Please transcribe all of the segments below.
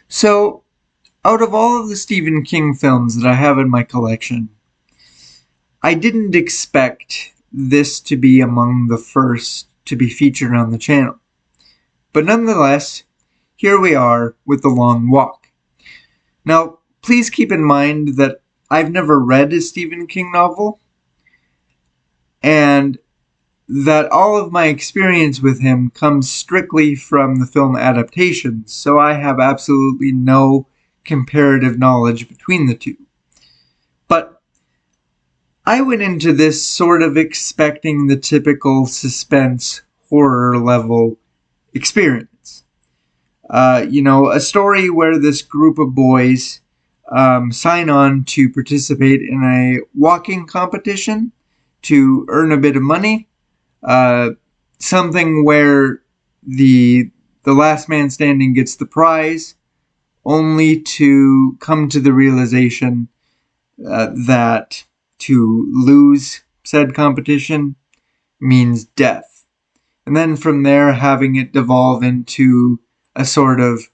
So, out of all of the Stephen King films that I have in my collection, I didn't expect this to be among the first to be featured on the channel. But nonetheless, here we are with The Long Walk. Now, please keep in mind that I've never read a Stephen King novel, and that all of my experience with him comes strictly from the film adaptations, so I have absolutely no comparative knowledge between the two. But I went into this sort of expecting the typical suspense horror level experience. A story where this group of boys sign on to participate in a walking competition to earn a bit of money. Uh, Something where the last man standing gets the prize, only to come to the realization that to lose said competition means death. And then from there, having it devolve into a sort of,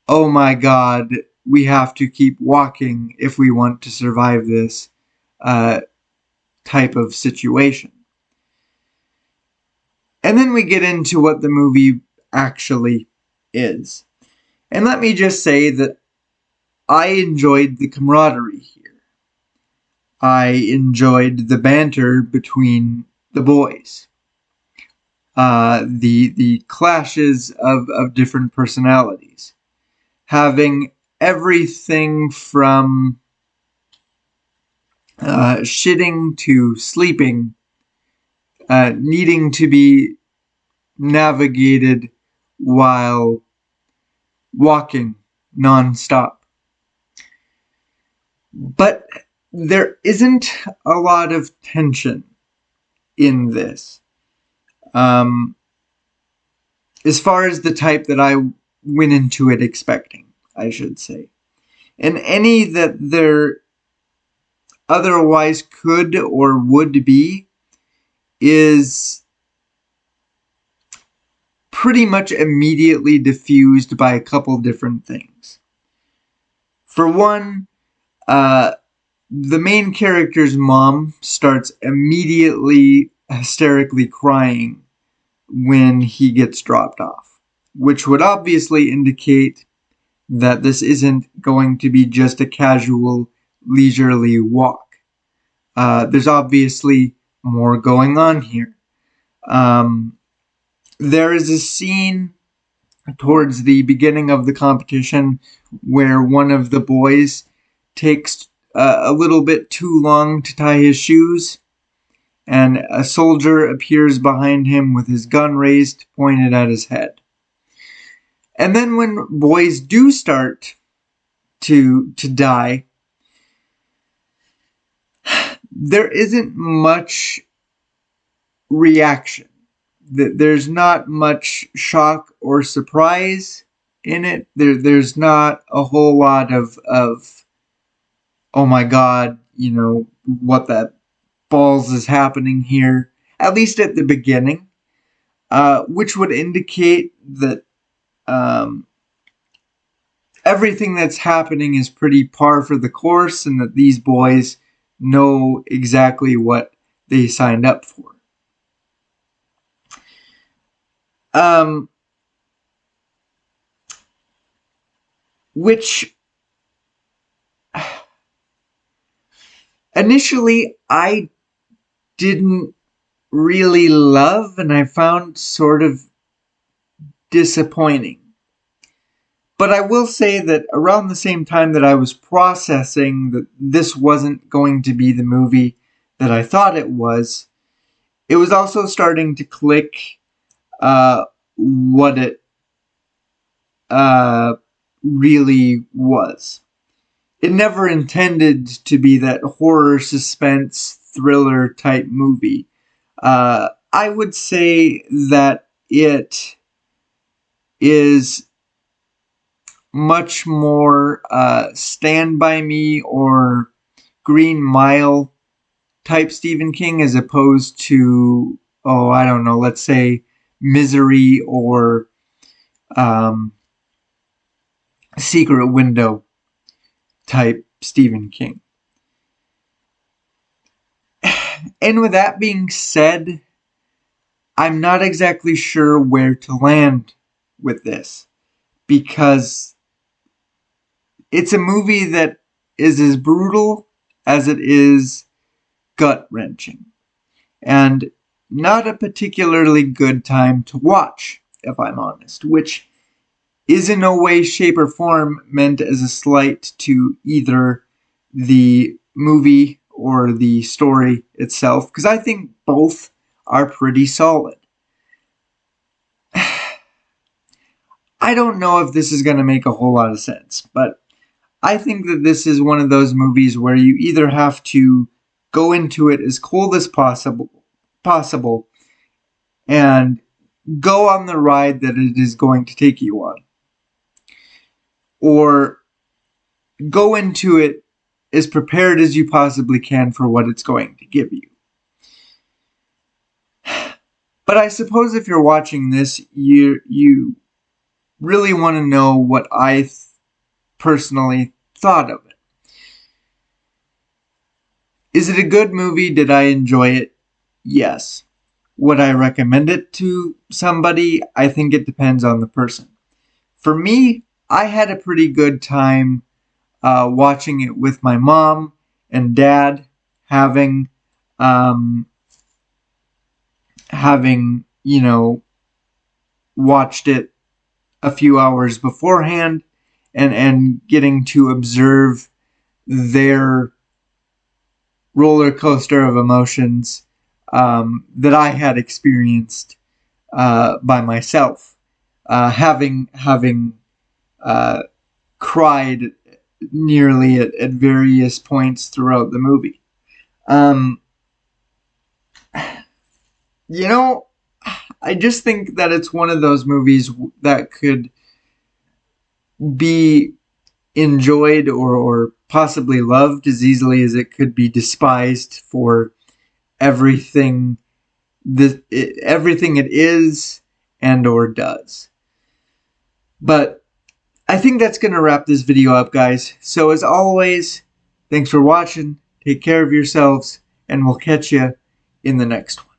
oh my god, we have to keep walking if we want to survive this uh, type of situation. And then we get into what the movie actually is. And let me just say that I enjoyed the camaraderie here. I enjoyed the banter between the boys. The clashes of different personalities. Having everything from shitting to sleeping needing to be navigated while walking non-stop. But there isn't a lot of tension in this. As far as the type that I went into it expecting, I should say. And any that there otherwise could or would be is pretty much immediately diffused by a couple different things. For one, the main character's mom starts immediately hysterically crying when he gets dropped off, which would obviously indicate that this isn't going to be just a casual, leisurely walk. There's obviously more going on here. There is a scene towards the beginning of the competition where one of the boys takes a little bit too long to tie his shoes, and a soldier appears behind him with his gun raised, pointed at his head. And then when boys do start to die, there isn't much reaction. There's not much shock or surprise in it. There's not a whole lot of oh my god, what the balls is happening here, at least at the beginning, which would indicate that everything that's happening is pretty par for the course and that these boys know exactly what they signed up for. Which initially I didn't really love, and I found sort of disappointing. But I will say that around the same time that I was processing that this wasn't going to be the movie that I thought it was also starting to click what it really was. It never intended to be that horror, suspense, thriller type movie. I would say that it is much more Stand By Me or Green Mile type Stephen King as opposed to, I don't know, let's say Misery or Secret Window type Stephen King. And with that being said, I'm not exactly sure where to land with this, because it's a movie that is as brutal as it is gut-wrenching, and not a particularly good time to watch, if I'm honest, which is in no way, shape, or form meant as a slight to either the movie or the story itself, because I think both are pretty solid. I don't know if this is going to make a whole lot of sense, but I think that this is one of those movies where you either have to go into it as cold as possible and go on the ride that it is going to take you on, or go into it as prepared as you possibly can for what it's going to give you. But I suppose if you're watching this, you really want to know what I personally thought of it. Is it a good movie? Did I enjoy it? Yes. Would I recommend it to somebody? I think it depends on the person. For me, I had a pretty good time watching it with my mom and dad, having watched it a few hours beforehand, and getting to observe their roller coaster of emotions that I had experienced by myself, having cried nearly at various points throughout the movie. You know, I just think that it's one of those movies that could be enjoyed or possibly loved as easily as it could be despised for everything everything it is and or does. But I think that's going to wrap this video up, guys. So as always, thanks for watching, take care of yourselves, and we'll catch you in the next one.